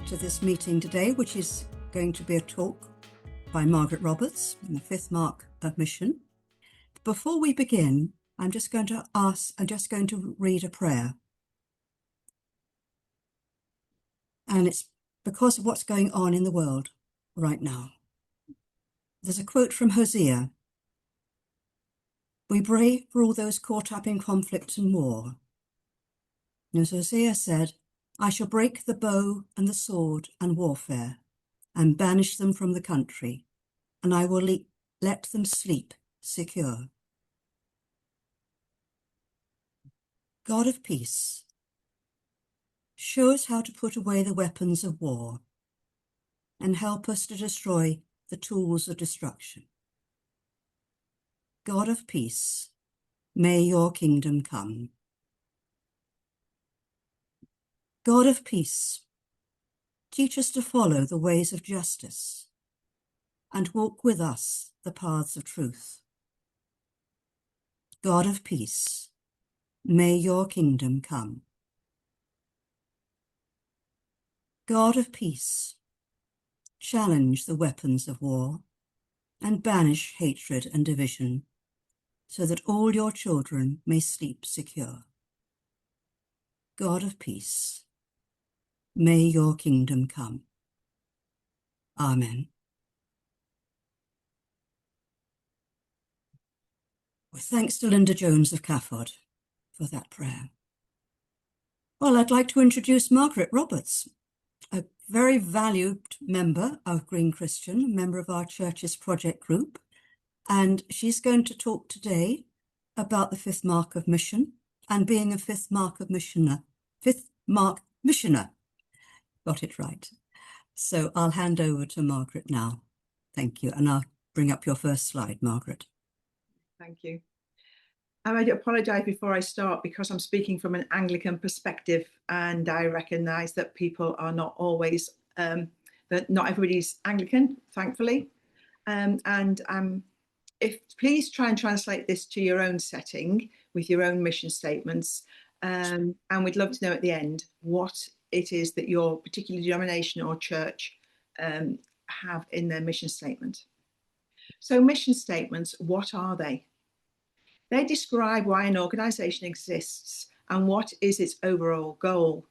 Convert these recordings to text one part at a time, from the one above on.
to this meeting today, which is going to be a talk by Margaret Roberts in the fifth mark of mission. Before we begin, I'm just going to read a prayer. And it's because of what's going on in the world right now. There's a quote from Hosea. We pray for all those caught up in conflict and war. And as Hosea said, I shall break the bow and the sword and warfare and banish them from the country, and I will let them sleep secure. God of peace, show us how to put away the weapons of war and help us to destroy the tools of destruction. God of peace, may your kingdom come. God of peace, teach us to follow the ways of justice and walk with us the paths of truth. God of peace, may your kingdom come. God of peace, challenge the weapons of war and banish hatred and division so that all your children may sleep secure. God of peace, may your kingdom come. Amen. With thanks to Linda Jones of Cafford for that prayer. Well, I'd like to introduce Margaret Roberts, a very valued member of Green Christian, a member of our church's project group, and she's going to talk today about the fifth mark of mission and being a fifth mark missioner. Got it right. So I'll hand over to Margaret now. Thank you. And I'll bring up your first slide, Margaret. Thank you. I do apologise before I start because I'm speaking from an Anglican perspective, and I recognise that people are not always, that not everybody's Anglican, thankfully. Please try and translate this to your own setting with your own mission statements. And we'd love to know at the end what it is that your particular denomination or church have in their mission statement. So mission statements, what are they? They describe why an organisation exists and what is its overall goal.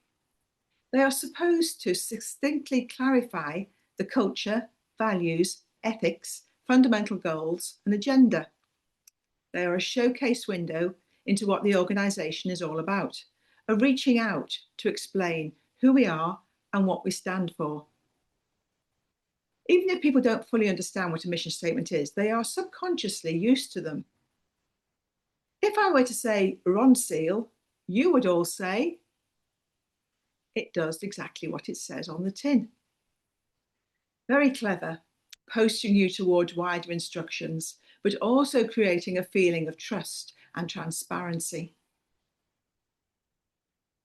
They are supposed to succinctly clarify the culture, values, ethics, fundamental goals and agenda. They are a showcase window into what the organisation is all about, a reaching out to explain who we are and what we stand for. Even if people don't fully understand what a mission statement is, they are subconsciously used to them. If I were to say Ron Seal, you would all say, it does exactly what it says on the tin. Very clever, posting you towards wider instructions, but also creating a feeling of trust and transparency.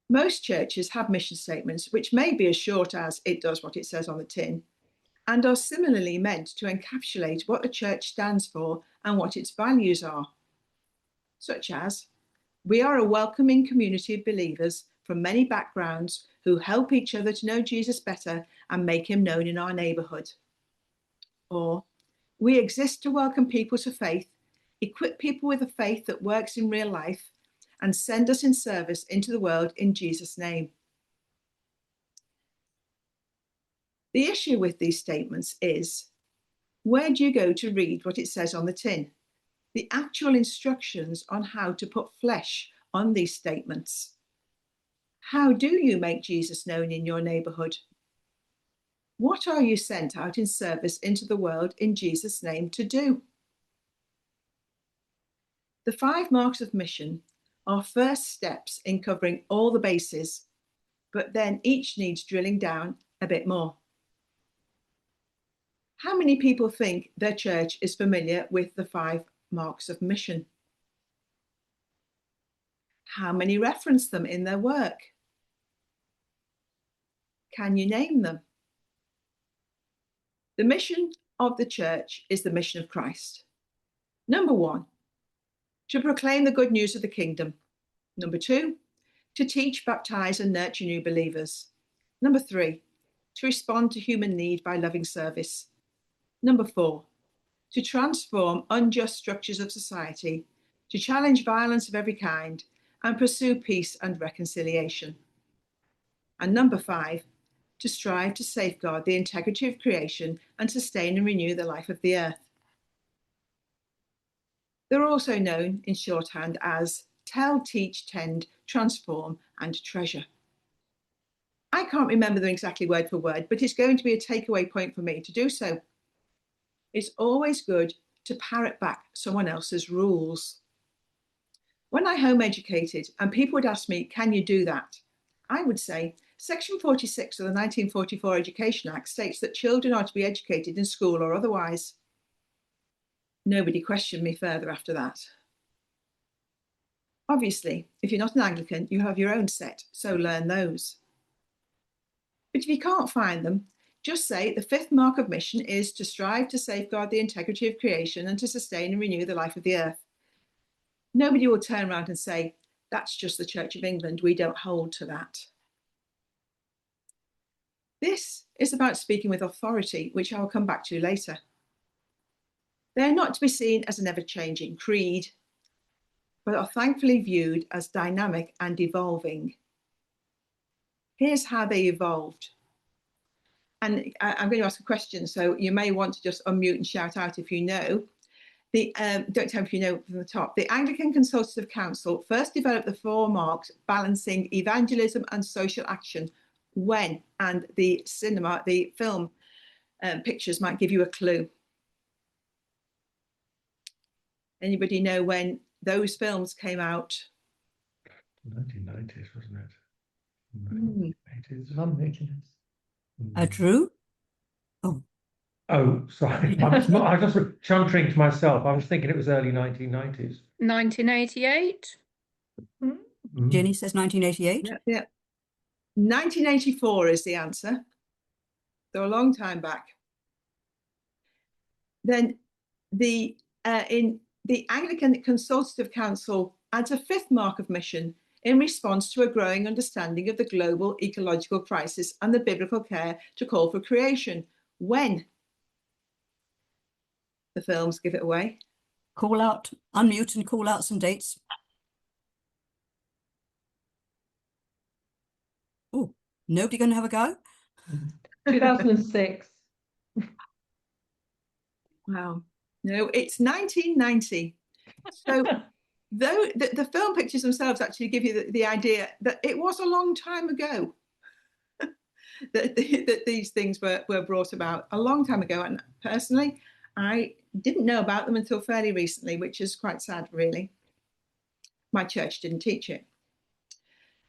Most churches have mission statements, which may be as short as it does what it says on the tin, and are similarly meant to encapsulate what a church stands for and what its values are, such as, we are a welcoming community of believers from many backgrounds who help each other to know Jesus better and make him known in our neighbourhood. Or, we exist to welcome people to faith, equip people with a faith that works in real life, and send us in service into the world in Jesus' name. The issue with these statements is, where do you go to read what it says on the tin? The actual instructions on how to put flesh on these statements. How do you make Jesus known in your neighbourhood? What are you sent out in service into the world in Jesus' name to do? The 5 marks of mission are first steps in covering all the bases, but then each needs drilling down a bit more. How many people think their church is familiar with the 5 marks of mission? How many reference them in their work? Can you name them? The mission of the church is the mission of Christ. Number 1, to proclaim the good news of the kingdom. Number 2, to teach, baptize and nurture new believers. Number 3, to respond to human need by loving service. Number 4, to transform unjust structures of society, to challenge violence of every kind, and pursue peace and reconciliation. And number 5, to strive to safeguard the integrity of creation and sustain and renew the life of the earth. They're also known in shorthand as tell, teach, tend, transform, and treasure. I can't remember them exactly word for word, but it's going to be a takeaway point for me to do so. It's always good to parrot back someone else's rules. When I home educated and people would ask me, can you do that? I would say, Section 46 of the 1944 Education Act states that children are to be educated in school or otherwise. Nobody questioned me further after that. Obviously, if you're not an Anglican, you have your own set, so learn those. But if you can't find them, just say the 5th mark of mission is to strive to safeguard the integrity of creation and to sustain and renew the life of the earth. Nobody will turn around and say, that's just the Church of England, we don't hold to that. This is about speaking with authority, which I will come back to later. They are not to be seen as an ever-changing creed, but are thankfully viewed as dynamic and evolving. Here's how they evolved. And I'm going to ask a question, so you may want to just unmute and shout out if you know. Don't tell me if you know from the top. The Anglican Consultative Council first developed the 4 marks balancing evangelism and social action when, and the film pictures might give you a clue. Anybody know when those films came out? 1990s, wasn't it? 1980s, ridiculous. Drew? Oh, sorry. I was just chuntering to myself. I was thinking it was early 1990s. 1988. Jenny says 1988. Yeah. 1984 is the answer. So a long time back. Then in the Anglican Consultative Council adds a 5th mark of mission in response to a growing understanding of the global ecological crisis and the biblical care to call for creation. When? The films give it away. Call out, unmute and call out some dates. Oh, nobody going to have a go? 2006. Wow. No, it's 1990. So though the film pictures themselves actually give you the idea that it was a long time ago that these things were brought about, a long time ago. And personally, I didn't know about them until fairly recently, which is quite sad, really. My church didn't teach it.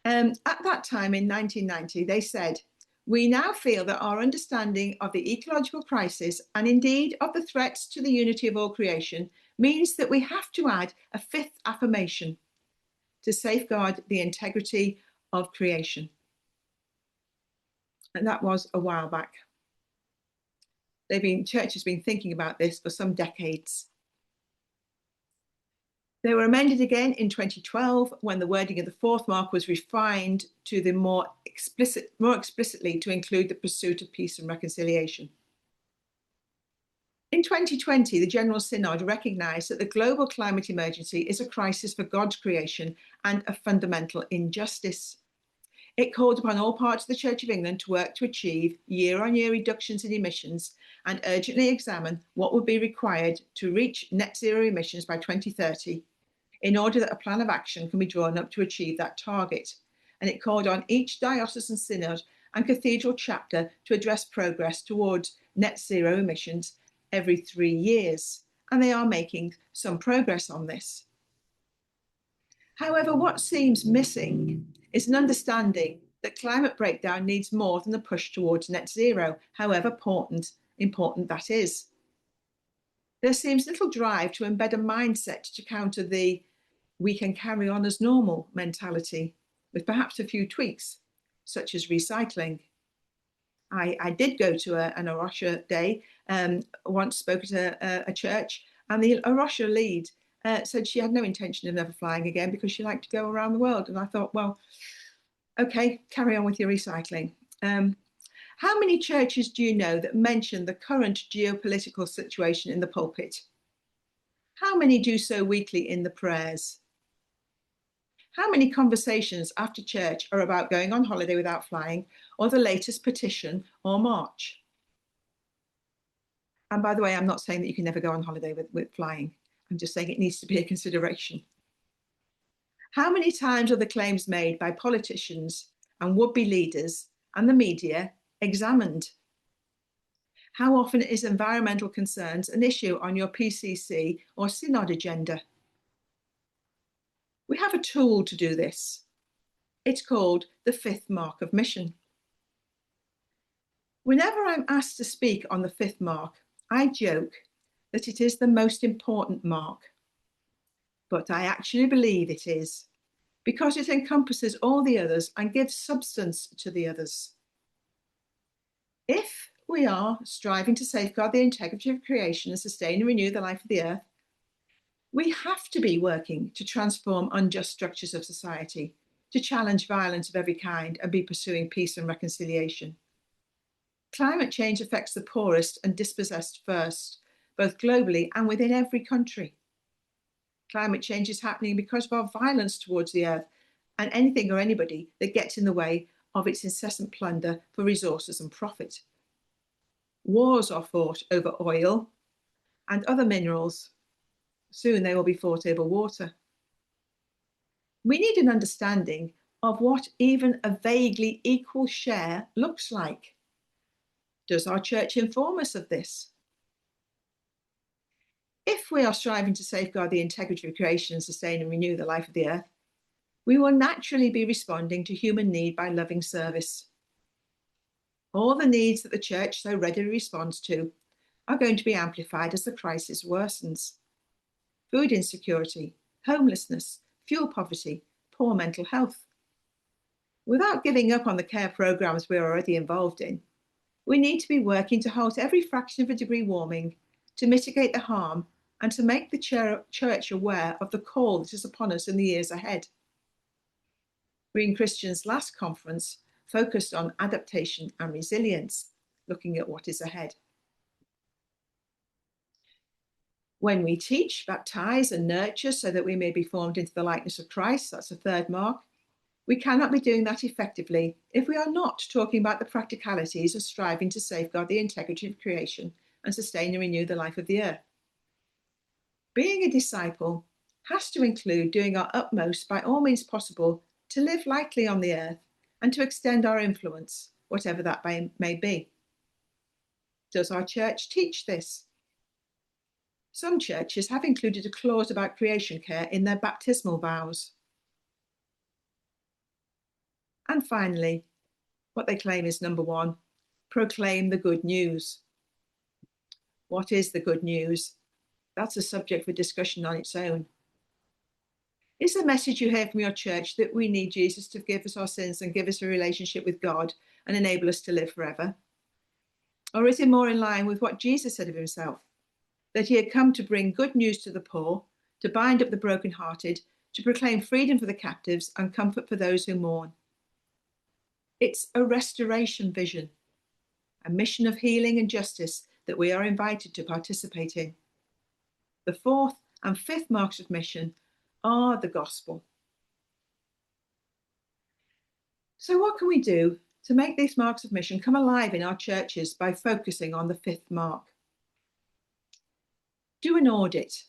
At that time in 1990, they said, we now feel that our understanding of the ecological crisis and indeed of the threats to the unity of all creation means that we have to add a 5th affirmation to safeguard the integrity of creation. And that was a while back. Church has been thinking about this for some decades. They were amended again in 2012 when the wording of the 4th mark was refined to the more explicitly to include the pursuit of peace and reconciliation. In 2020, the General Synod recognised that the global climate emergency is a crisis for God's creation and a fundamental injustice. It called upon all parts of the Church of England to work to achieve year-on-year reductions in emissions and urgently examine what would be required to reach net zero emissions by 2030 in order that a plan of action can be drawn up to achieve that target. And it called on each diocesan synod and cathedral chapter to address progress towards net zero emissions every 3 years. And they are making some progress on this. However, what seems missing is an understanding that climate breakdown needs more than the push towards net zero, however important that is. There seems little drive to embed a mindset to counter the we can carry on as normal mentality, with perhaps a few tweaks, such as recycling. I did go to an Arosha day, once spoke at a church, and the Arosha lead said she had no intention of never flying again because she liked to go around the world. And I thought, well, okay, carry on with your recycling. How many churches do you know that mention the current geopolitical situation in the pulpit? How many do so weekly in the prayers? How many conversations after church are about going on holiday without flying, or the latest petition or march? And by the way, I'm not saying that you can never go on holiday with flying. I'm just saying it needs to be a consideration. How many times are the claims made by politicians and would-be leaders and the media examined? How often is environmental concerns an issue on your PCC or synod agenda? We have a tool to do this. It's called the fifth mark of mission. Whenever I'm asked to speak on the fifth mark, I joke that it is the most important mark. But I actually believe it is, because it encompasses all the others and gives substance to the others. If we are striving to safeguard the integrity of creation and sustain and renew the life of the earth, we have to be working to transform unjust structures of society, to challenge violence of every kind, and be pursuing peace and reconciliation. Climate change affects the poorest and dispossessed first, both globally and within every country. Climate change is happening because of our violence towards the earth and anything or anybody that gets in the way of its incessant plunder for resources and profit. Wars are fought over oil and other minerals. Soon they will be fought over water. We need an understanding of what even a vaguely equal share looks like. Does our church inform us of this? If we are striving to safeguard the integrity of creation and sustain and renew the life of the earth, we will naturally be responding to human need by loving service. All the needs that the church so readily responds to are going to be amplified as the crisis worsens. Food insecurity, homelessness, fuel poverty, poor mental health. Without giving up on the care programs we're already involved in, we need to be working to halt every fraction of a degree warming, to mitigate the harm, and to make the church aware of the call that is upon us in the years ahead. Green Christian's last conference focused on adaptation and resilience, looking at what is ahead. When we teach, baptize, and nurture so that we may be formed into the likeness of Christ, that's the third mark, we cannot be doing that effectively if we are not talking about the practicalities of striving to safeguard the integrity of creation and sustain and renew the life of the earth. Being a disciple has to include doing our utmost by all means possible to live lightly on the earth and to extend our influence, whatever that may be. Does our church teach this? Some churches have included a clause about creation care in their baptismal vows. And finally, what they claim is number one, proclaim the good news. What is the good news? That's a subject for discussion on its own. Is the message you hear from your church that we need Jesus to forgive us our sins and give us a relationship with God and enable us to live forever? Or is it more in line with what Jesus said of himself? That he had come to bring good news to the poor, to bind up the brokenhearted, to proclaim freedom for the captives and comfort for those who mourn. It's a restoration vision, a mission of healing and justice that we are invited to participate in. The fourth and fifth marks of mission are the gospel. So what can we do to make these marks of mission come alive in our churches by focusing on the fifth mark? Do an audit.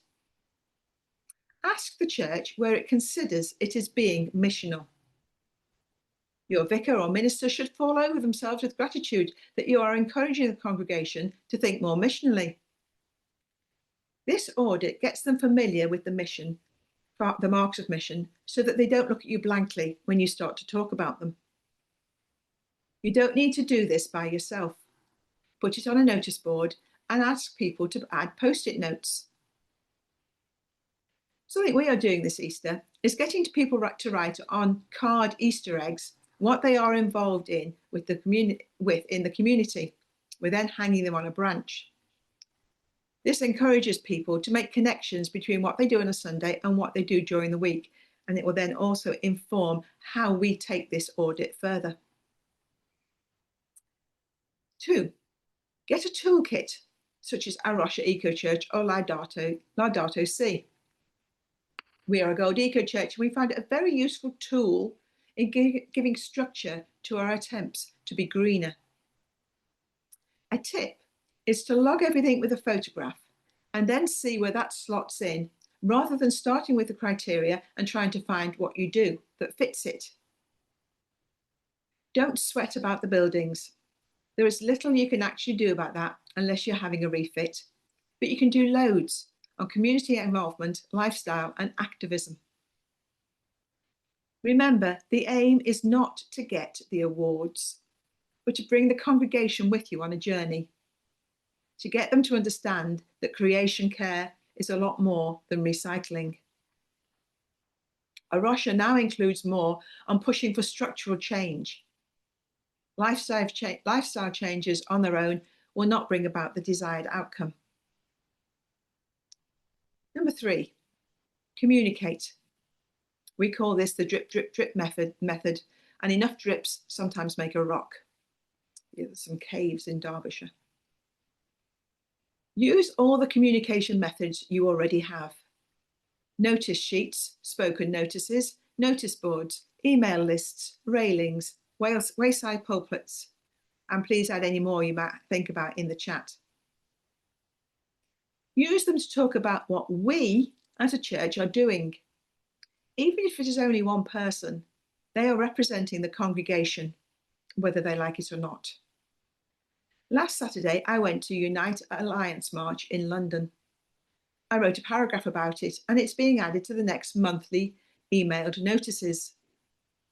Ask the church where it considers it is being missional. Your vicar or minister should fall over themselves with gratitude that you are encouraging the congregation to think more missionally. This audit gets them familiar with the mission, the marks of mission, so that they don't look at you blankly when you start to talk about them. You don't need to do this by yourself. Put it on a notice board and ask people to add post-it notes. Something we are doing this Easter is getting people to write on card Easter eggs what they are involved in in the community. We're then hanging them on a branch. This encourages people to make connections between what they do on a Sunday and what they do during the week, and it will then also inform how we take this audit further. 2, get a toolkit such as A Rocha Eco Church or Laudato Si. We are a Gold Eco Church, and we find it a very useful tool in giving structure to our attempts to be greener. A tip is to log everything with a photograph and then see where that slots in, rather than starting with the criteria and trying to find what you do that fits it. Don't sweat about the buildings. There is little you can actually do about that unless you're having a refit, but you can do loads on community involvement, lifestyle, and activism. Remember, the aim is not to get the awards, but to bring the congregation with you on a journey, to get them to understand that creation care is a lot more than recycling. A Rocha now includes more on pushing for structural change. Lifestyle changes on their own will not bring about the desired outcome. Number 3, communicate. We call this the drip, drip, drip method, and enough drips sometimes make a rock. There's some caves in Derbyshire. Use all the communication methods you already have. Notice sheets, spoken notices, notice boards, email lists, railings, wayside pulpits, and please add any more you might think about in the chat. Use them to talk about what we as a church are doing. Even if it is only one person, they are representing the congregation, whether they like it or not. Last Saturday, I went to Unite Alliance March in London. I wrote a paragraph about it, and it's being added to the next monthly emailed notices.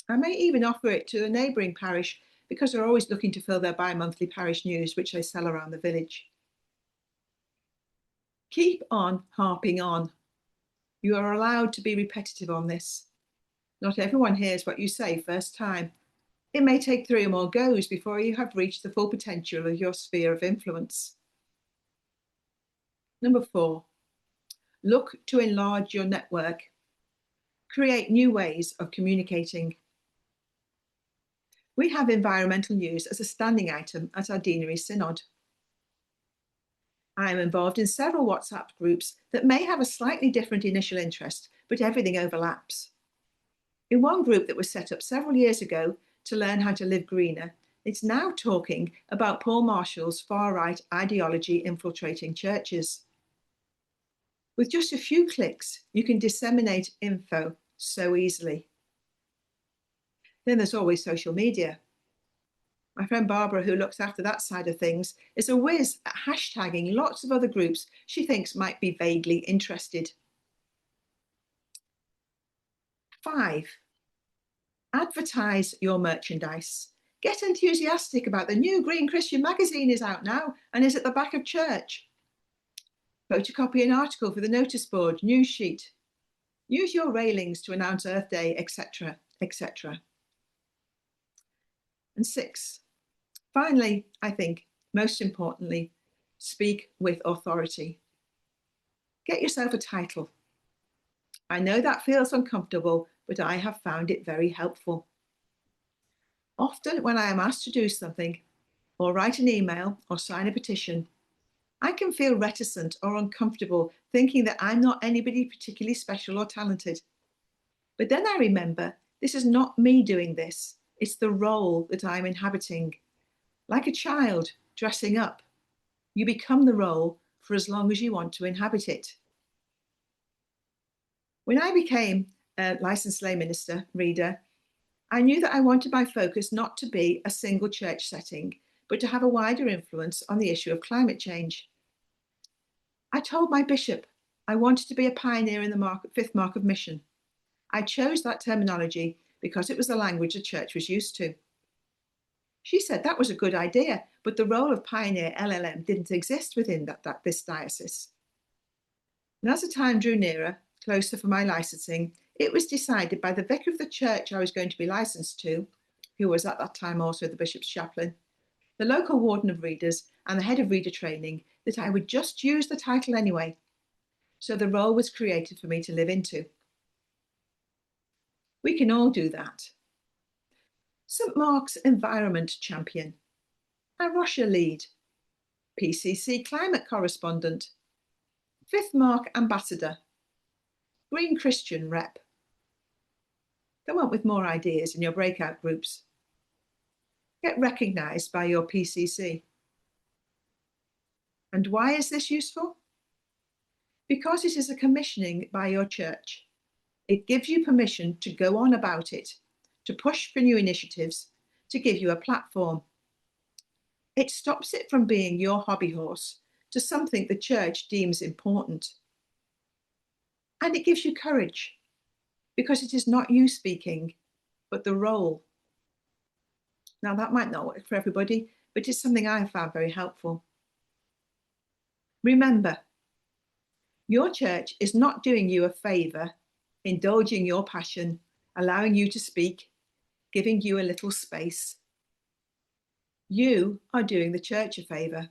I may even offer it to a neighbouring parish because they're always looking to fill their bi-monthly parish news, which they sell around the village. Keep on harping on. You are allowed to be repetitive on this. Not everyone hears what you say first time. It may take 3 or more goes before you have reached the full potential of your sphere of influence. Number 4, look to enlarge your network. Create new ways of communicating. We have environmental news as a standing item at our Deanery Synod. I am involved in several WhatsApp groups that may have a slightly different initial interest, but everything overlaps. In one group that was set up several years ago to learn how to live greener, it's now talking about Paul Marshall's far-right ideology infiltrating churches. With just a few clicks, you can disseminate info so easily. Then there's always social media. My friend Barbara, who looks after that side of things, is a whiz at hashtagging lots of other groups she thinks might be vaguely interested. 5, advertise your merchandise. Get enthusiastic about the new Green Christian magazine is out now and is at the back of church. Photocopy an article for the notice board, news sheet. Use your railings to announce Earth Day, etc., etc. And 6, finally, I think, most importantly, speak with authority. Get yourself a title. I know that feels uncomfortable, but I have found it very helpful. Often when I am asked to do something, or write an email, or sign a petition, I can feel reticent or uncomfortable thinking that I'm not anybody particularly special or talented. But then I remember this is not me doing this. It's the role that I'm inhabiting. Like a child dressing up, you become the role for as long as you want to inhabit it. When I became a licensed lay minister reader, I knew that I wanted my focus not to be a single church setting, but to have a wider influence on the issue of climate change. I told my bishop I wanted to be a pioneer in the 5th mark of mission. I chose that terminology because it was the language the church was used to. She said that was a good idea, but the role of pioneer LLM didn't exist within this diocese. And as the time drew nearer, closer for my licensing, it was decided by the vicar of the church I was going to be licensed to, who was at that time also the bishop's chaplain, the local warden of readers, and the head of reader training, that I would just use the title anyway. So the role was created for me to live into. We can all do that. St. Mark's Environment Champion. A Russia lead, PCC climate correspondent, Fifth Mark ambassador, Green Christian rep. Come up with more ideas in your breakout groups. Get recognised by your PCC. And why is this useful? Because it is a commissioning by your church. It gives you permission to go on about it, to push for new initiatives, to give you a platform. It stops it from being your hobby horse to something the church deems important. And it gives you courage, because it is not you speaking, but the role. Now, that might not work for everybody, but it's something I have found very helpful. Remember, your church is not doing you a favour, indulging your passion, allowing you to speak, giving you a little space. You are doing the church a favour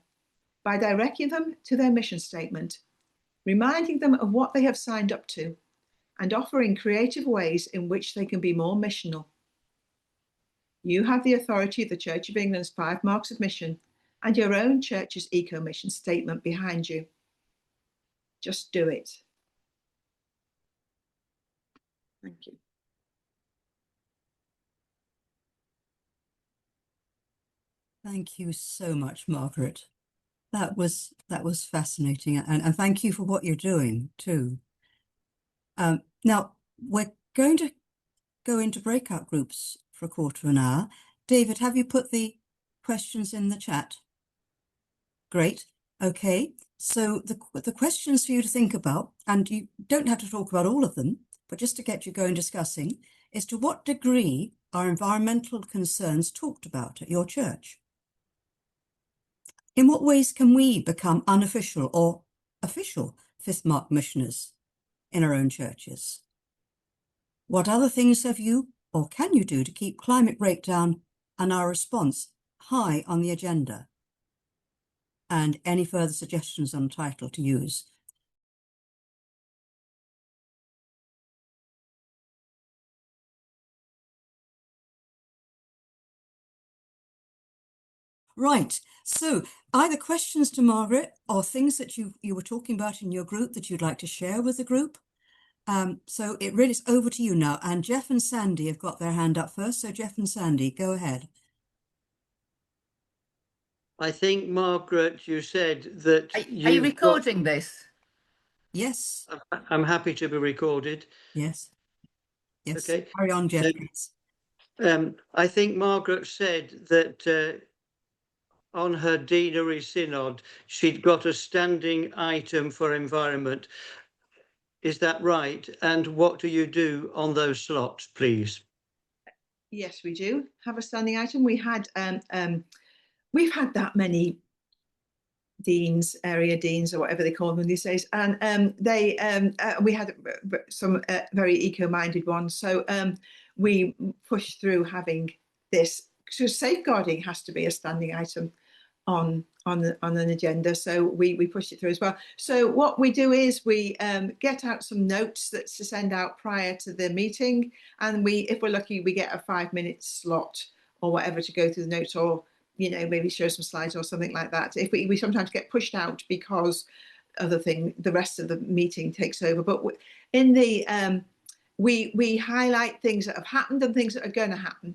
by directing them to their mission statement, reminding them of what they have signed up to, and offering creative ways in which they can be more missional. You have the authority of the Church of England's 5 marks of mission and your own church's eco-mission statement behind you. Just do it. Thank you. Thank you so much, Margaret. That was fascinating, and thank you for what you're doing too. Now we're going to go into breakout groups for a quarter of an hour. David, have you put the questions in the chat? Great. Okay. So the questions for you to think about, and you don't have to talk about all of them, but just to get you going discussing, is to what degree are environmental concerns talked about at your church? In what ways can we become unofficial or official Fifth Mark missioners in our own churches? What other things have you or can you do to keep climate breakdown and our response high on the agenda? And any further suggestions on title to use? Right, so either questions to Margaret or things that you were talking about in your group that you'd like to share with the group. So it really is over to you now. And Jeff and Sandy have got their hand up first. So Jeff and Sandy, go ahead. I think, Margaret, you said that Are you recording this? Yes. I'm happy to be recorded. Yes. Yes. Okay. Carry on, Jeff, please. I think Margaret said that on her deanery synod, she'd got a standing item for environment. Is that right? And what do you do on those slots, please? Yes, we do have a standing item. We've had that many deans, area deans, or whatever they call them these days, and we had some very eco-minded ones. So we pushed through having this. So safeguarding has to be a standing item on an agenda, so we pushed it through as well. So what we do is we get out some notes that's to send out prior to the meeting, and if we're lucky, we get a 5-minute slot or whatever to go through the notes, or maybe show some slides or something like that. If we sometimes get pushed out because the rest of the meeting takes over, but in the we highlight things that have happened and things that are going to happen.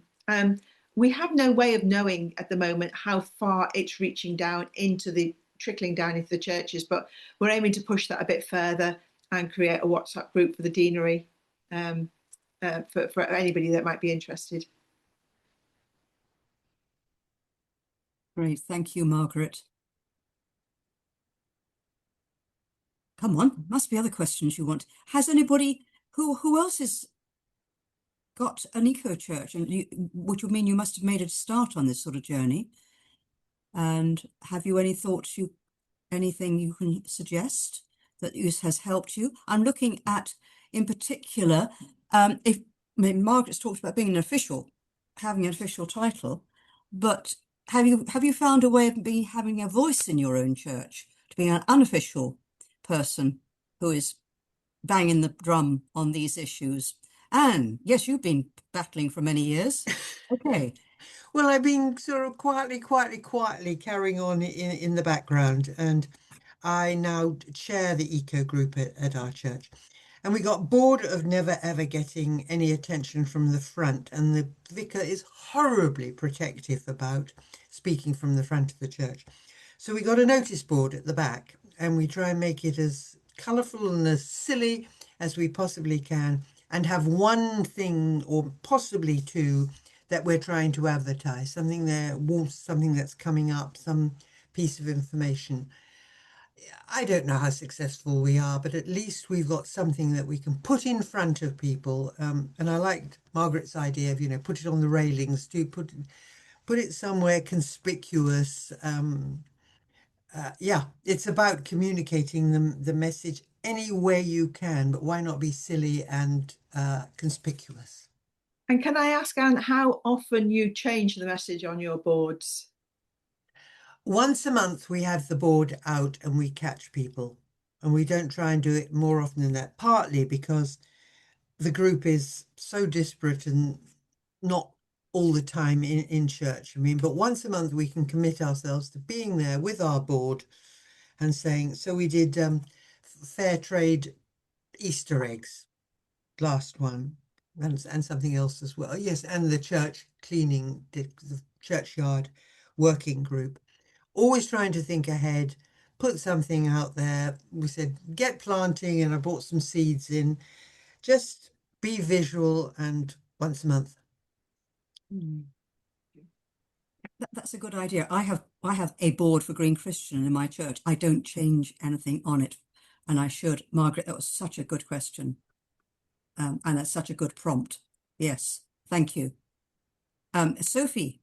We have no way of knowing at the moment how far it's trickling down into the churches, but we're aiming to push that a bit further and create a WhatsApp group for the deanery for anybody that might be interested. Great, thank you, Margaret. Come on, must be other questions you want. Has anybody, who else has got an eco church, and which would mean you must have made a start on this sort of journey? And have you any thoughts, anything you can suggest that has helped you? I'm looking at, in particular, Margaret's talked about being having an official title, but have you found a way of having a voice in your own church, to be an unofficial person who is banging the drum on these issues? Anne, yes, you've been battling for many years. Okay. Well, I've been sort of quietly carrying on in the background, and I now chair the eco group at our church. And we got bored of never ever getting any attention from the front, and the vicar is horribly protective about speaking from the front of the church. So we got a notice board at the back, and we try and make it as colourful and as silly as we possibly can, and have one thing or possibly two that we're trying to advertise, something there, something that's coming up, some piece of information. I don't know how successful we are, but at least we've got something that we can put in front of people. And I liked Margaret's idea of, put it on the railings, put it somewhere conspicuous. Yeah, it's about communicating the message any way you can, but why not be silly and conspicuous? And can I ask, Anne, how often you change the message on your boards? Once a month, we have the board out and we catch people, and we don't try and do it more often than that, partly because the group is so disparate and not all the time in church. I mean, but once a month, we can commit ourselves to being there with our board and saying, so we did fair trade Easter eggs, last one, and something else as well. Yes, and the church cleaning, the churchyard working group. Always trying to think ahead, put something out there. We said, get planting, and I brought some seeds in. Just be visual, and once a month. That's a good idea. I have a board for Green Christian in my church. I don't change anything on it, and I should. Margaret, that was such a good question. And that's such a good prompt. Yes, thank you. Sophie,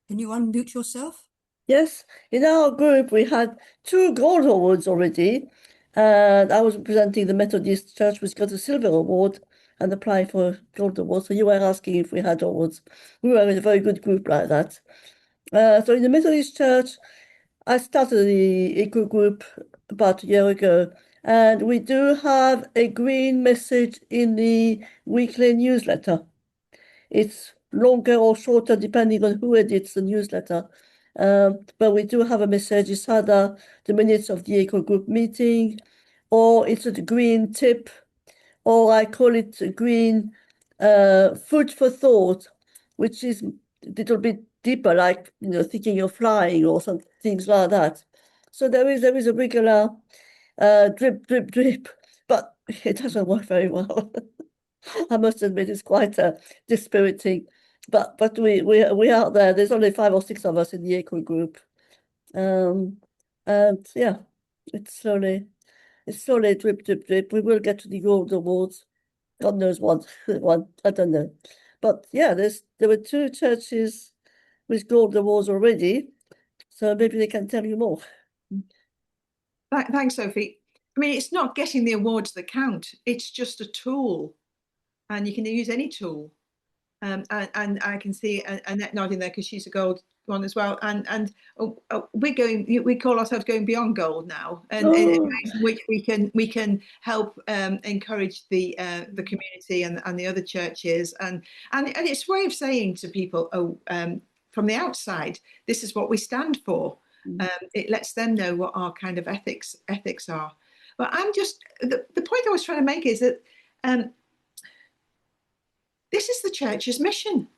can you unmute yourself? Yes, in our group we had 2 gold awards already, and I was representing the Methodist Church, which got a silver award and applied for a gold award. So you were asking if we had awards. We were in a very good group like that. So in the Methodist Church, I started the eco group about a year ago, and we do have a green message in the weekly newsletter. It's longer or shorter depending on who edits the newsletter. But we do have a message. It's either the minutes of the eco group meeting, or it's a green tip, or I call it a green food for thought, which is a little bit deeper, like thinking of flying or some things like that. So there is a regular drip, drip, drip, but it doesn't work very well. I must admit, it's quite dispiriting. But we are there. There's only 5 or 6 of us in the eco group, and yeah, it's slowly drip drip drip. We will get to the gold awards. God knows what one. I don't know, but yeah, there were 2 churches with gold awards already, so maybe they can tell you more. Thanks, Sophie. I mean, it's not getting the awards that count. It's just a tool, and you can use any tool. And I can see Annette nodding there because she's a gold one as well. And we call ourselves going beyond gold now, and in ways in which we can help encourage the community and the other churches, and it's a way of saying to people, from the outside, this is what we stand for. It lets them know what our kind of ethics are. But I'm just the point I was trying to make is that this is the church's mission.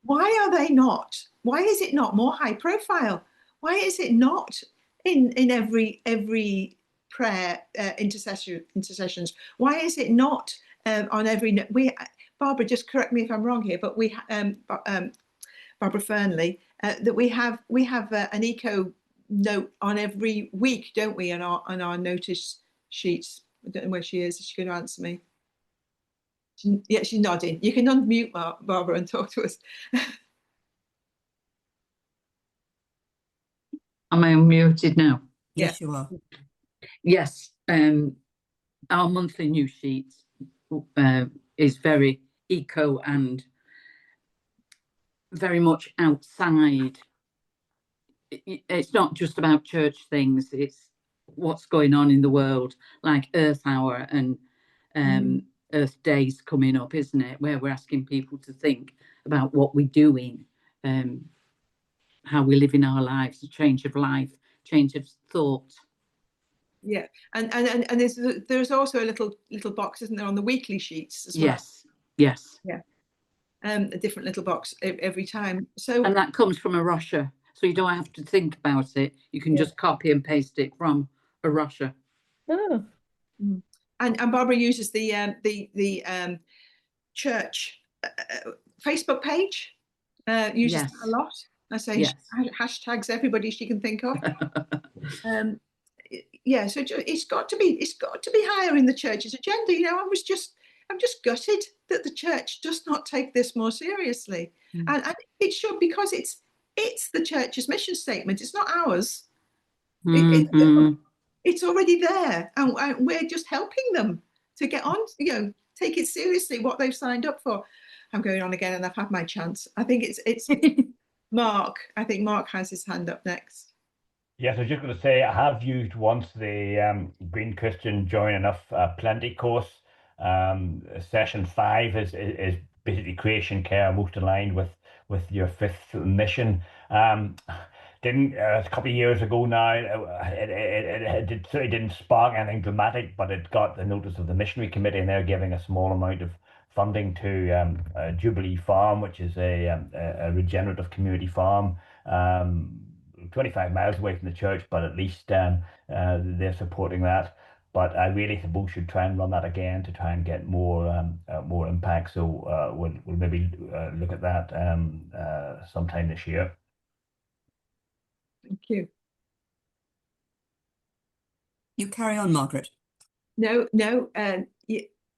Why are they not? Why is it not more high profile? Why is it not in every prayer intercessions? Why is it not on every? Barbara, just correct me if I'm wrong here, but Barbara Fernley, that we have an eco note on every week, don't we? On our notice sheets. I don't know where she is. Is she going to answer me? Yeah, she's nodding. You can unmute Barbara and talk to us. Am I unmuted now? Yes, you are. Yes. Our monthly news sheet is very eco and very much outside. It's not just about church things. It's what's going on in the world, like Earth Hour and Earth Day's coming up, isn't it? Where we're asking people to think about what we're doing, how we live in our lives, a change of life, change of thought. Yeah, and there's also a little box, isn't there, on the weekly sheets as well? Yes. Yeah. A different little box every time. So, and that comes from a Russia, so you don't have to think about it. You can just copy and paste it from a Russia. Oh. And Barbara uses the church Facebook page. Uses that a lot. I say hashtags everybody she can think of. Yeah, so it's got to be higher in the church's agenda. You know, I'm just gutted that the church does not take this more seriously, and it should, because it's the church's mission statement. It's not ours. It's already there, and we're just helping them to get on. You know, take it seriously what they've signed up for. I'm going on again, and I've had my chance. I think it's Mark. I think Mark has his hand up next. Yes, I was just going to say, I have used once the Green Christian Join Enough Plenty course. Session 5 is basically creation care, most aligned with your 5th mission. Didn't a couple of years ago now, it certainly didn't spark anything dramatic, but it got the notice of the missionary committee, and they're giving a small amount of funding to Jubilee Farm, which is a regenerative community farm. 25 miles away from the church, but at least they're supporting that. But I really suppose we should try and run that again to try and get more impact. So we'll maybe look at that sometime this year. Thank you. You carry on, Margaret. No,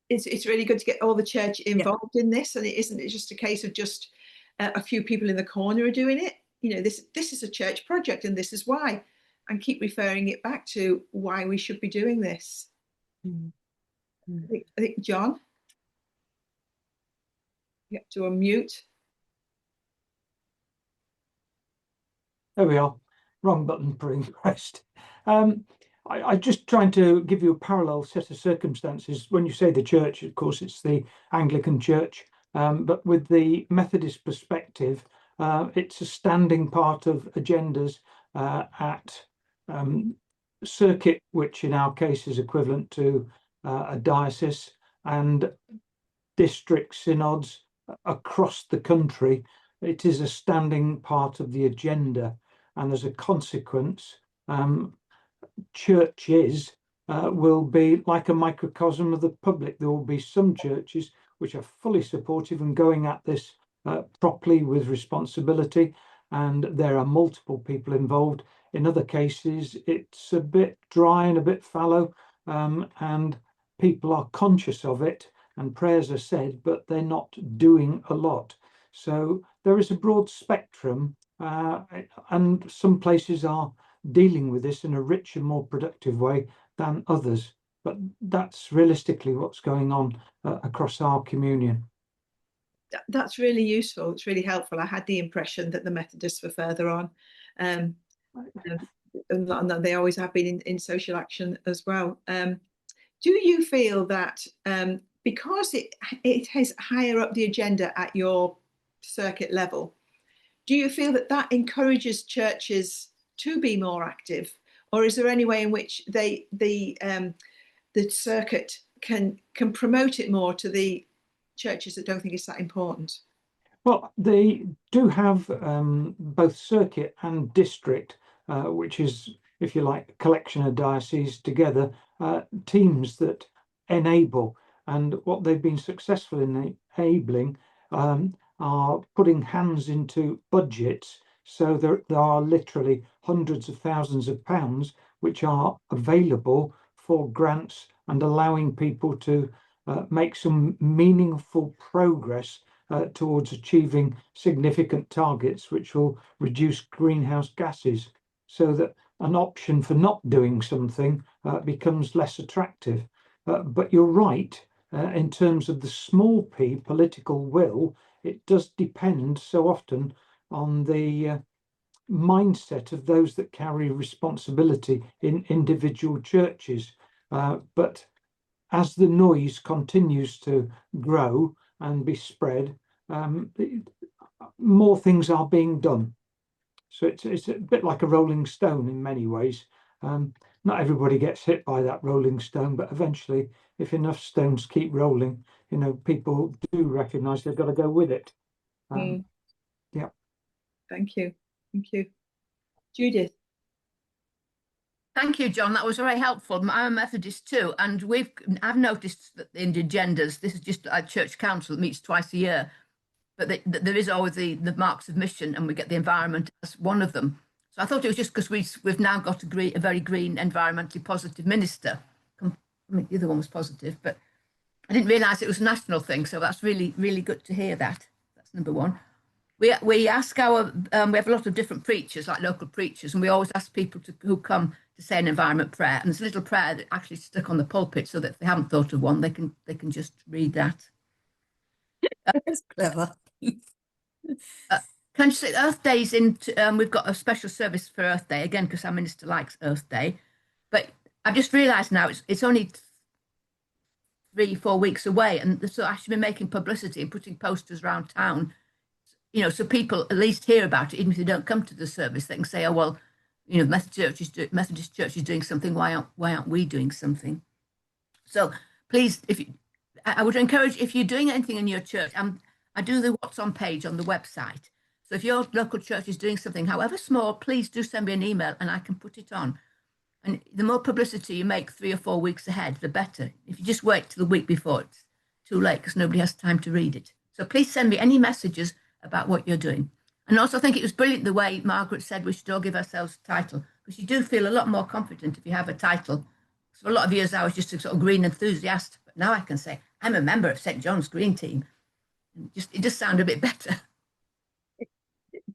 it's really good to get all the church involved in this, and it isn't just a case of just a few people in the corner are doing it. You know, this is a church project, and this is why, and keep referring it back to why we should be doing this. I think John, you have to unmute. There we are. Wrong button pressed. I'm just trying to give you a parallel set of circumstances. When you say the church, of course, it's the Anglican Church, but with the Methodist perspective, it's a standing part of agendas at circuit, which in our case is equivalent to a diocese, and district synods across the country. It is a standing part of the agenda, and as a consequence, churches will be like a microcosm of the public. There will be some churches which are fully supportive and going at this properly with responsibility, and there are multiple people involved. In other cases, it's a bit dry and a bit fallow, and people are conscious of it and prayers are said, but they're not doing a lot. So there is a broad spectrum, and some places are dealing with this in a richer, more productive way than others. But that's realistically what's going on across our communion. That's really useful. It's really helpful. I had the impression that the Methodists were further on, and that they always have been in social action as well. Do you feel that because it is higher up the agenda at your circuit level, do you feel that encourages churches to be more active, or is there any way in which the circuit can promote it more to the churches that don't think it's that important? Well, they do have both circuit and district, which is, if you like, a collection of dioceses together, teams that enable. And what they've been successful in enabling are putting hands into budgets. So there are literally hundreds of thousands of pounds which are available for grants and allowing people to make some meaningful progress towards achieving significant targets which will reduce greenhouse gases, so that an option for not doing something becomes less attractive. But you're right, in terms of the small p political will, it does depend so often on the mindset of those that carry responsibility in individual churches. But as the noise continues to grow and be spread, more things are being done. So it's a bit like a rolling stone in many ways. Not everybody gets hit by that rolling stone, but eventually, if enough stones keep rolling, people do recognise they've got to go with it. Yeah. Thank you. Thank you. Judith. Thank you, John. That was very helpful. I'm a Methodist too, and I've noticed that in the agendas, this is just a church council that meets twice a year, but there is always the marks of mission, and we get the environment as one of them. So I thought it was just because we've now got a very green, environmentally positive minister. I mean, the other one was positive, but I didn't realise it was a national thing. So that's really, really good to hear that. That's number one. We ask we have a lot of different preachers, like local preachers, and we always ask people who come to say an environment prayer. And there's a little prayer that actually stuck on the pulpit, so that if they haven't thought of one, they can just read that. That's clever. Can you say Earth Day's we've got a special service for Earth Day again because our minister likes Earth Day, but I've just realised now it's only 3-4 weeks away, and so I should be making publicity and putting posters around town, so people at least hear about it, even if they don't come to the service. They can say, "Oh well, Methodist Church is doing something. Why aren't we doing something?" So please, I would encourage, if you're doing anything in your church, I do the What's On page on the website. So if your local church is doing something, however small, please do send me an email and I can put it on. And the more publicity you make 3 or 4 weeks ahead, the better. If you just wait till the week before, it's too late because nobody has time to read it. So please send me any messages about what you're doing. And also, I think it was brilliant the way Margaret said we should all give ourselves a title, because you do feel a lot more confident if you have a title. So for a lot of years, I was just a sort of green enthusiast, but now I can say, I'm a member of St. John's Green Team. And it just sounds a bit better.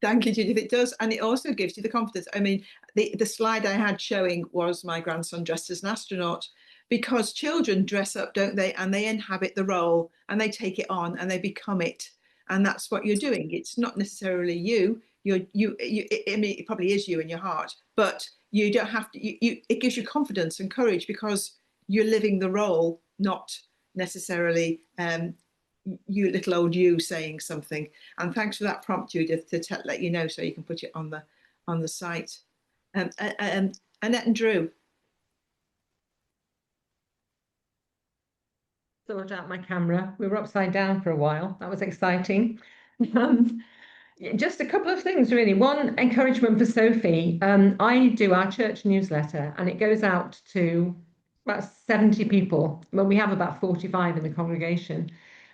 Thank you, Judith. It does, and it also gives you the confidence. I mean, the slide I had showing was my grandson dressed as an astronaut, because children dress up, don't they? And they inhabit the role, and they take it on, and they become it. And that's what you're doing. It's not necessarily you. I mean, it probably is you in your heart, but you don't have to. It gives you confidence and courage because you're living the role, not necessarily you little old you saying something. And thanks for that prompt, Judith, to let you know so you can put it on the site. Annette and Drew. Sort out my camera. We were upside down for a while. That was exciting. Just a couple of things, really. One, encouragement for Sophie. I do our church newsletter, and it goes out to about 70 people. Well, we have about 45 in the congregation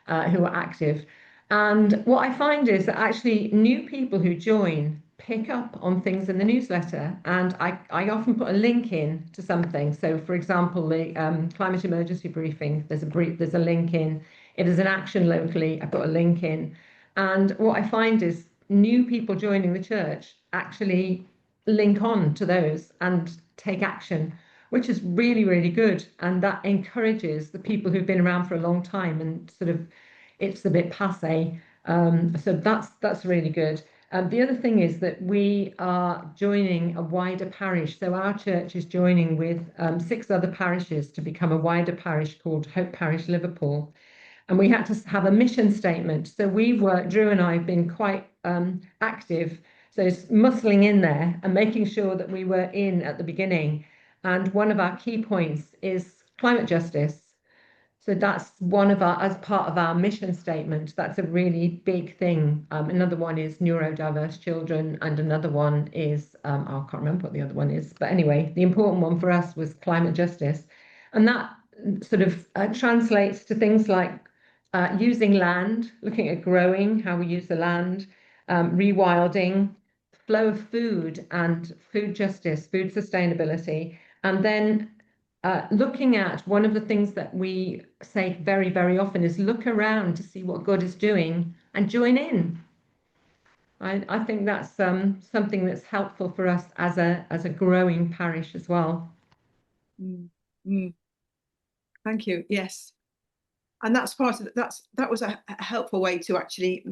who are active. And what I find is that actually new people who join pick up on things in the newsletter, and I often put a link in to something. So, for example, the climate emergency briefing, there's a link in. If there's an action locally, I put a link in. And what I find is new people joining the church actually link on to those and take action, which is really, really good. And that encourages the people who've been around for a long time and sort of it's a bit passé. So that's really good. The other thing is that we are joining a wider parish. So our church is joining with 6 other parishes to become a wider parish called Hope Parish Liverpool. And we had to have a mission statement. So Drew and I have been quite active. So it's muscling in there and making sure that we were in at the beginning. And one of our key points is climate justice. So that's as part of our mission statement. That's a really big thing. Another one is neurodiverse children, and another one is, I can't remember what the other one is. But anyway, the important one for us was climate justice. And that sort of translates to things like using land, looking at growing, how we use the land, rewilding, flow of food and food justice, food sustainability, and then looking at one of the things that we say very, very often is look around to see what God is doing and join in. I think that's something that's helpful for us as a growing parish as well. Thank you. Yes, and that's part of that was a helpful way to actually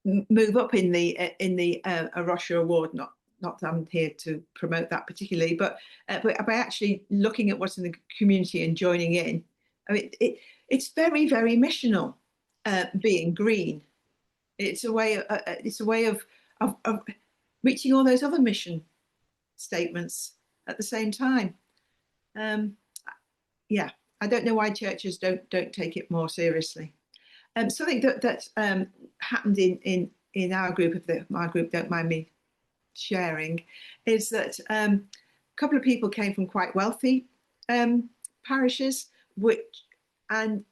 move up in the Russia award, not not that I'm here to promote that particularly, but by actually looking at what's in the community and joining in. I mean, it's very, very missional, being green. It's a way of reaching all those other mission statements at the same time. Yeah, I don't know why churches don't take it more seriously. Something that happened in our group, my group don't mind me sharing, is that a couple of people came from quite wealthy parishes, and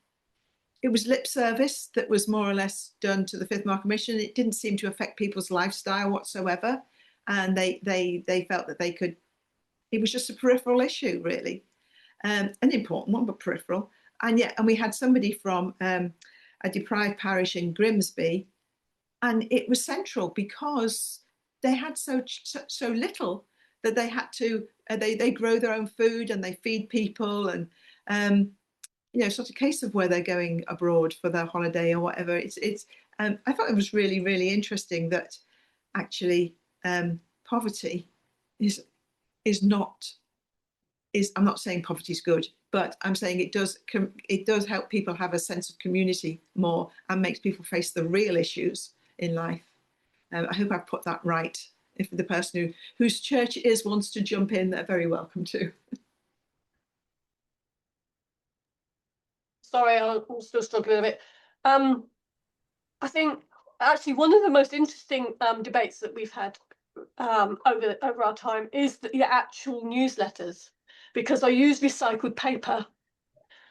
it was lip service that was more or less done to the Fifth Marker Mission. It didn't seem to affect people's lifestyle whatsoever, and they felt that they could. It was just a peripheral issue, really, an important one, but peripheral. And we had somebody from a deprived parish in Grimsby, and it was central because they had so little that they had to they grow their own food and they feed people, and it's not a case of where they're going abroad for their holiday or whatever. I thought it was really, really interesting that actually poverty is not. I'm not saying poverty is good, but I'm saying it does help people have a sense of community more and makes people face the real issues in life. I hope I've put that right. If the person whose church it is wants to jump in, they're very welcome to. Sorry, I'm still struggling a bit. I think actually one of the most interesting debates that we've had over our time is the actual newsletters, because I use recycled paper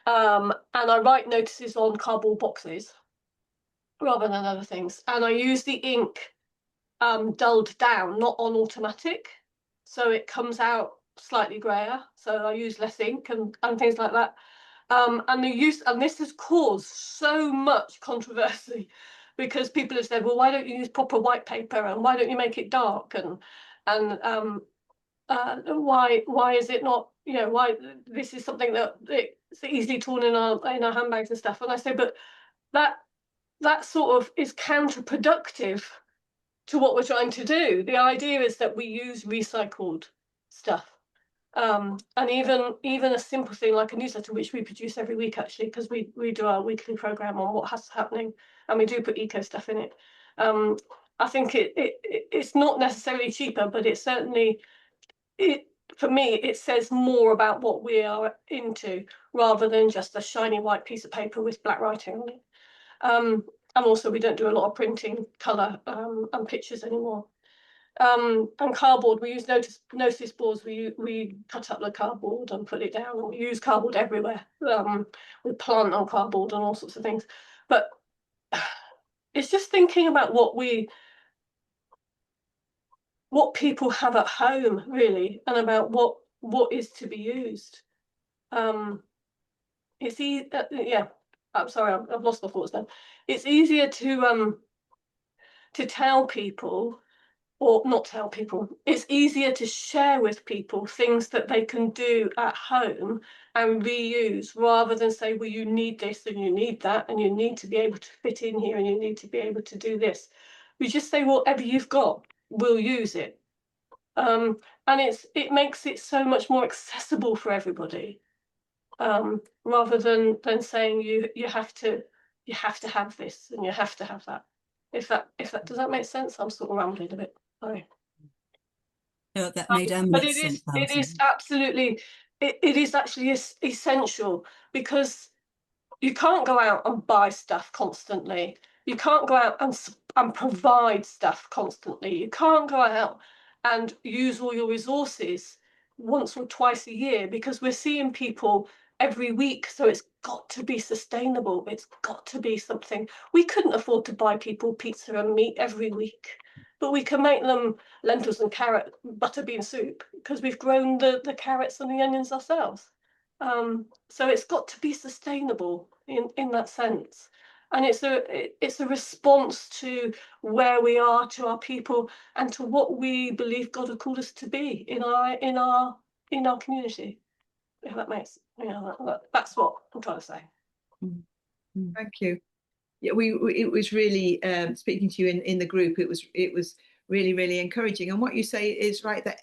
and I write notices on cardboard boxes rather than other things, and I use the ink dulled down, not on automatic, so it comes out slightly grayer, so I use less ink and things like that. And this has caused so much controversy, because people have said, well, why don't you use proper white paper, and why don't you make it dark, and why is it not, why this is something that it's easily torn in our handbags and stuff. And I say, but that sort of is counterproductive to what we're trying to do. The idea is that we use recycled stuff. And even a simple thing like a newsletter, which we produce every week, actually, because we do our weekly program on what's happening, and we do put eco stuff in it. I think it's not necessarily cheaper, but it certainly, for me, it says more about what we are into, rather than just a shiny white piece of paper with black writing on it. And also, we don't do a lot of printing colour and pictures anymore. And cardboard, we use notice boards. We cut up the cardboard and put it down, and we use cardboard everywhere. We plant on cardboard and all sorts of things. But it's just thinking about what people have at home, really, and about what is to be used. It's easy. Yeah, I'm sorry, I've lost my thoughts then. It's easier to tell people, or not tell people. It's easier to share with people things that they can do at home and reuse, rather than say, well, you need this and you need that, and you need to be able to fit in here, and you need to be able to do this. We just say, whatever you've got, we'll use it. And it makes it so much more accessible for everybody, rather than saying you have to have this and you have to have that. If that does that make sense? I'm sort of rambling a bit. Sorry. No, that made but eminent sense. it is absolutely, it is actually essential, because you can't go out and buy stuff constantly. You can't go out and provide stuff constantly. You can't go out and use all your resources once or twice a year, because we're seeing people every week. So it's got to be sustainable. It's got to be something. We couldn't afford to buy people pizza and meat every week, but we can make them lentils and carrot butter bean soup, because we've grown the carrots and the onions ourselves. So it's got to be sustainable in that sense, and it's a response to where we are, to our people, and to what we believe God has called us to be in our community. If that makes, that's what I'm trying to say. Thank you. Yeah, it was really speaking to you in the group. It was really, really encouraging. And what you say is right, that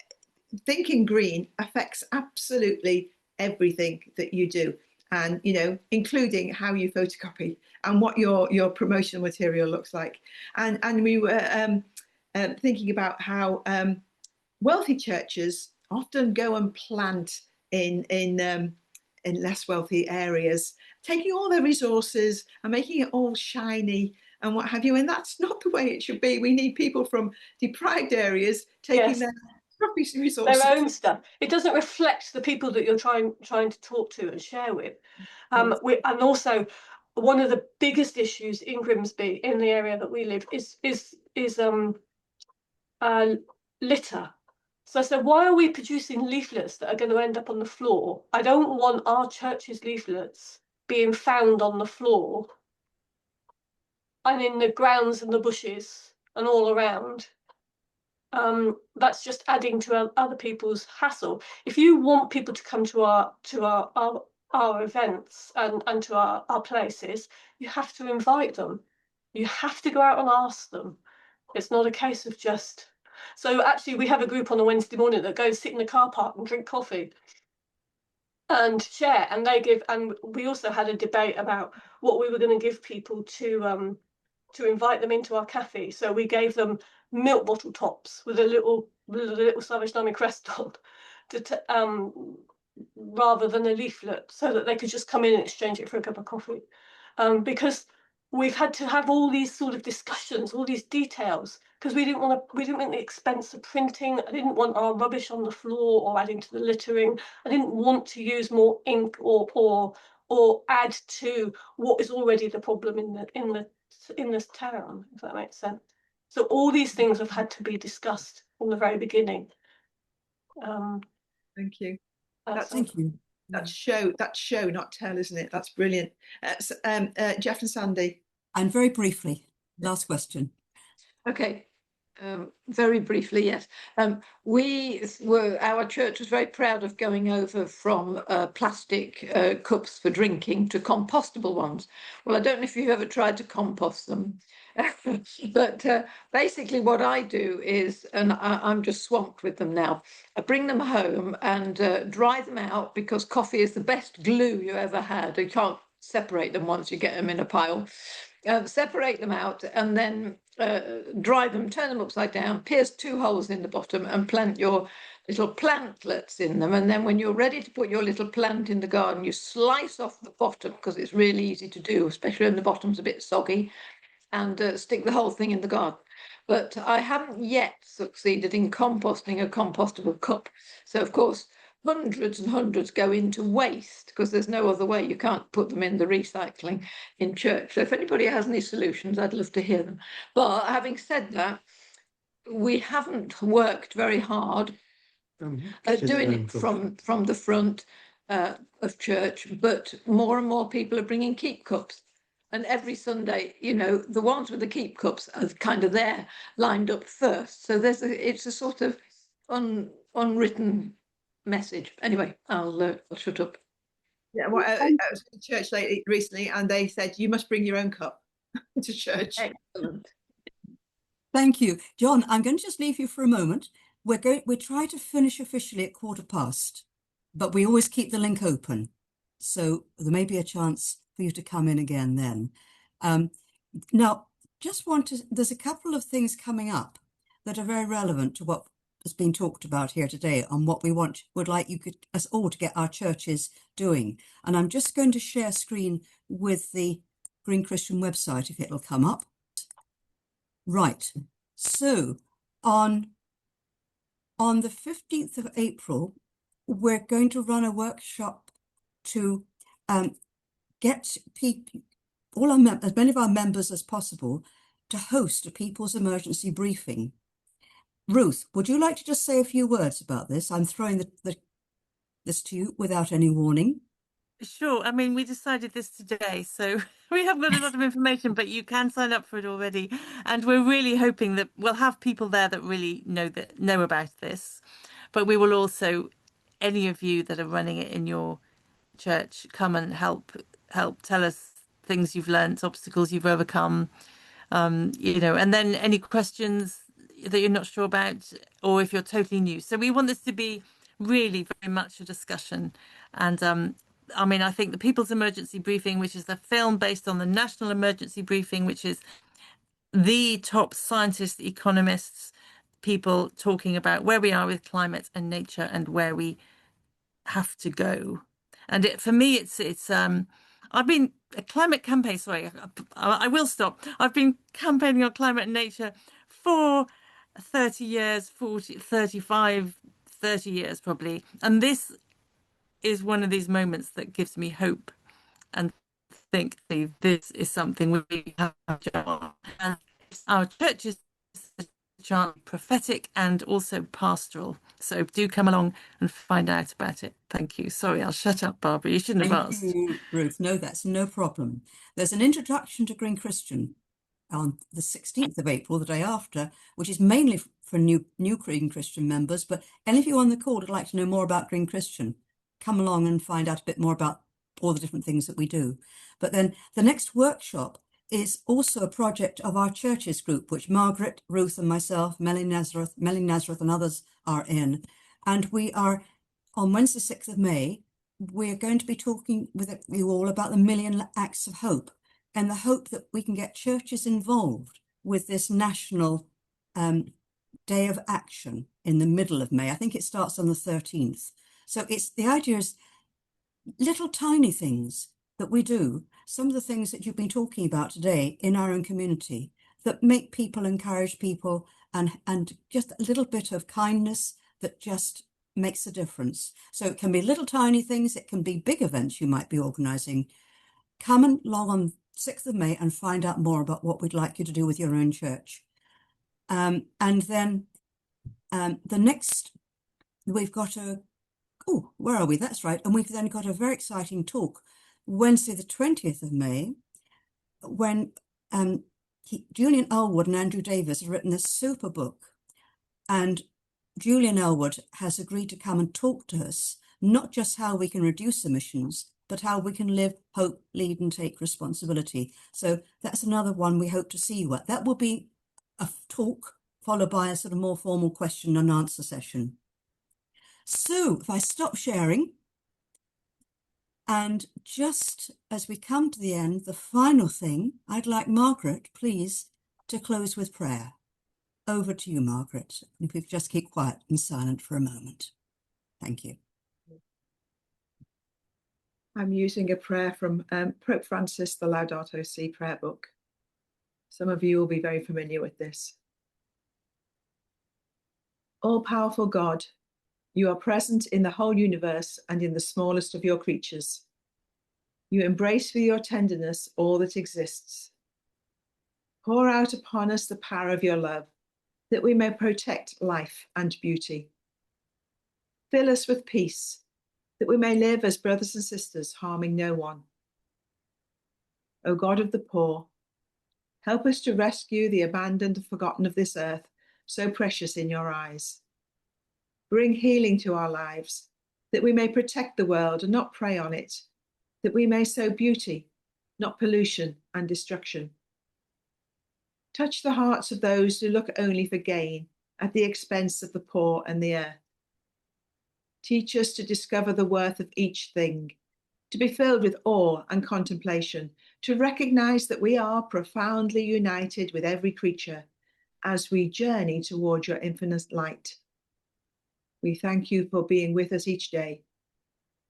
thinking green affects absolutely everything that you do, and including how you photocopy and what your promotional material looks like. And we were thinking about how wealthy churches often go and plant in less wealthy areas, taking all their resources and making it all shiny and what have you. And that's not the way it should be. We need people from deprived areas taking their resources, their own stuff. It doesn't reflect the people that you're trying to talk to and share with. And also, one of the biggest issues in Grimsby, in the area that we live, is litter. So I said, why are we producing leaflets that are going to end up on the floor? I don't want our church's leaflets being found on the floor and in the grounds and the bushes and all around. That's just adding to other people's hassle. If you want people to come to our events and to our places, you have to invite them. You have to go out and ask them. It's not a case of just. So actually, we have a group on a Wednesday morning that goes sit in the car park and drink coffee and share. And we also had a debate about what we were going to give people to invite them into our cafe. So we gave them milk bottle tops with a little Salvation Army crest on, rather than a leaflet, so that they could just come in and exchange it for a cup of coffee. Because we've had to have all these sort of discussions, all these details, because we didn't want the expense of printing. I didn't want our rubbish on the floor or adding to the littering. I didn't want to use more ink or add to what is already the problem in this town, if that makes sense. So all these things have had to be discussed from the very beginning. Thank you. Thank you. That's show, not tell, isn't it? That's brilliant. Jeff and Sandy. And very briefly, last question. Okay. Very briefly, yes. Our church was very proud of going over from plastic cups for drinking to compostable ones. Well, I don't know if you've ever tried to compost them, but basically what I do is, and I'm just swamped with them now, I bring them home and dry them out, because coffee is the best glue you ever had. You can't separate them once you get them in a pile. Separate them out and then dry them, turn them upside down, pierce 2 holes in the bottom and plant your little plantlets in them. And then when you're ready to put your little plant in the garden, you slice off the bottom, because it's really easy to do, especially when the bottom's a bit soggy, and stick the whole thing in the garden. But I haven't yet succeeded in composting a compostable cup. So, of course, hundreds and hundreds go into waste, because there's no other way. You can't put them in the recycling in church. So if anybody has any solutions, I'd love to hear them. But having said that, we haven't worked very hard at doing it from the front of church, but more and more people are bringing keep cups. And every Sunday, the ones with the keep cups are kind of there, lined up first. So it's a sort of unwritten message. Anyway, I'll shut up. Yeah, well, I was in church recently, and they said you must bring your own cup to church. Excellent. Thank you, John. I'm going to just leave you for a moment. We try to finish officially at 15:15, but we always keep the link open, so there may be a chance for you to come in again then. Now, there's a couple of things coming up that are very relevant to what has been talked about here today, on what we would like us all to get our churches doing. And I'm just going to share screen with the Green Christian website, if it'll come up. Right. So on the 15th of April, we're going to run a workshop to get people, as many of our members as possible, to host a people's emergency briefing. Ruth, would you like to just say a few words about this? I'm throwing this to you without any warning. Sure. I mean, we decided this today, so we haven't got a lot of information, but you can sign up for it already. And we're really hoping that we'll have people there that really know about this. But we will also, any of you that are running it in your church, come and help tell us things you've learnt, obstacles you've overcome, and then any questions that you're not sure about, or if you're totally new. So we want this to be really very much a discussion. And I mean, I think the People's Emergency Briefing, which is the film based on the National Emergency Briefing, which is the top scientists, economists, people talking about where we are with climate and nature and where we have to go. And for me, it's I've been a climate campaign. Sorry, I will stop. I've been campaigning on climate and nature for 30 years, 40, 35, 30 years probably. And this is one of these moments that gives me hope and think this is something we have to do on. And our church is prophetic and also pastoral. So do come along and find out about it. Thank you. Sorry, I'll shut up, Barbara. You shouldn't have asked. Thank you, Ruth. No, that's no problem. There's an introduction to Green Christian on the 16th of April, the day after, which is mainly for new Green Christian members. But any of you on the call would like to know more about Green Christian, come along and find out a bit more about all the different things that we do. But then the next workshop is also a project of our churches group, which Margaret, Ruth and myself, Melly Nazareth and others are in. And we are, on Wednesday, 6th of May, we're going to be talking with you all about the Million Acts of Hope and the hope that we can get churches involved with this national day of action in the middle of May. I think it starts on the 13th. So the idea is little tiny things that we do, some of the things that you've been talking about today in our own community that make people, encourage people, and just a little bit of kindness that just makes a difference. So it can be little tiny things, it can be big events you might be organising. Come along on 6th of May and find out more about what we'd like you to do with your own church. And then the next, we've got where are we? That's right. And we've then got a very exciting talk Wednesday, the 20th of May, when Julian Elwood and Andrew Davis have written a super book. And Julian Elwood has agreed to come and talk to us, not just how we can reduce emissions, but how we can live, hope, lead and take responsibility. So that's another one we hope to see you at. That will be a talk followed by a sort of more formal question and answer session. So if I stop sharing, and just as we come to the end, the final thing, I'd like Margaret, please, to close with prayer. Over to you, Margaret. If we could just keep quiet and silent for a moment. Thank you. I'm using a prayer from Pope Francis, the Laudato Si prayer book. Some of you will be very familiar with this. All-powerful God, you are present in the whole universe and in the smallest of your creatures. You embrace with your tenderness all that exists. Pour out upon us the power of your love, that we may protect life and beauty. Fill us with peace, that we may live as brothers and sisters, harming no one. O God of the poor, help us to rescue the abandoned and forgotten of this earth, so precious in your eyes. Bring healing to our lives, that we may protect the world and not prey on it, that we may sow beauty, not pollution and destruction. Touch the hearts of those who look only for gain at the expense of the poor and the earth. Teach us to discover the worth of each thing, to be filled with awe and contemplation, to recognize that we are profoundly united with every creature as we journey toward your infinite light. We thank you for being with us each day.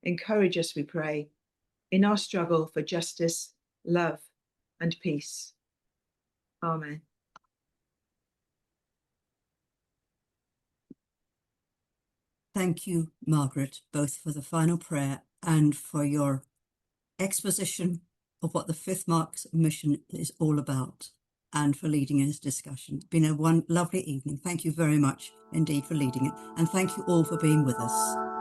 Encourage us, we pray, in our struggle for justice, love, and peace. Amen. Thank you, Margaret, both for the final prayer and for your exposition of what the Fifth Marks mission is all about, and for leading this discussion. It's been a lovely evening. Thank you very much indeed for leading it, and thank you all for being with us.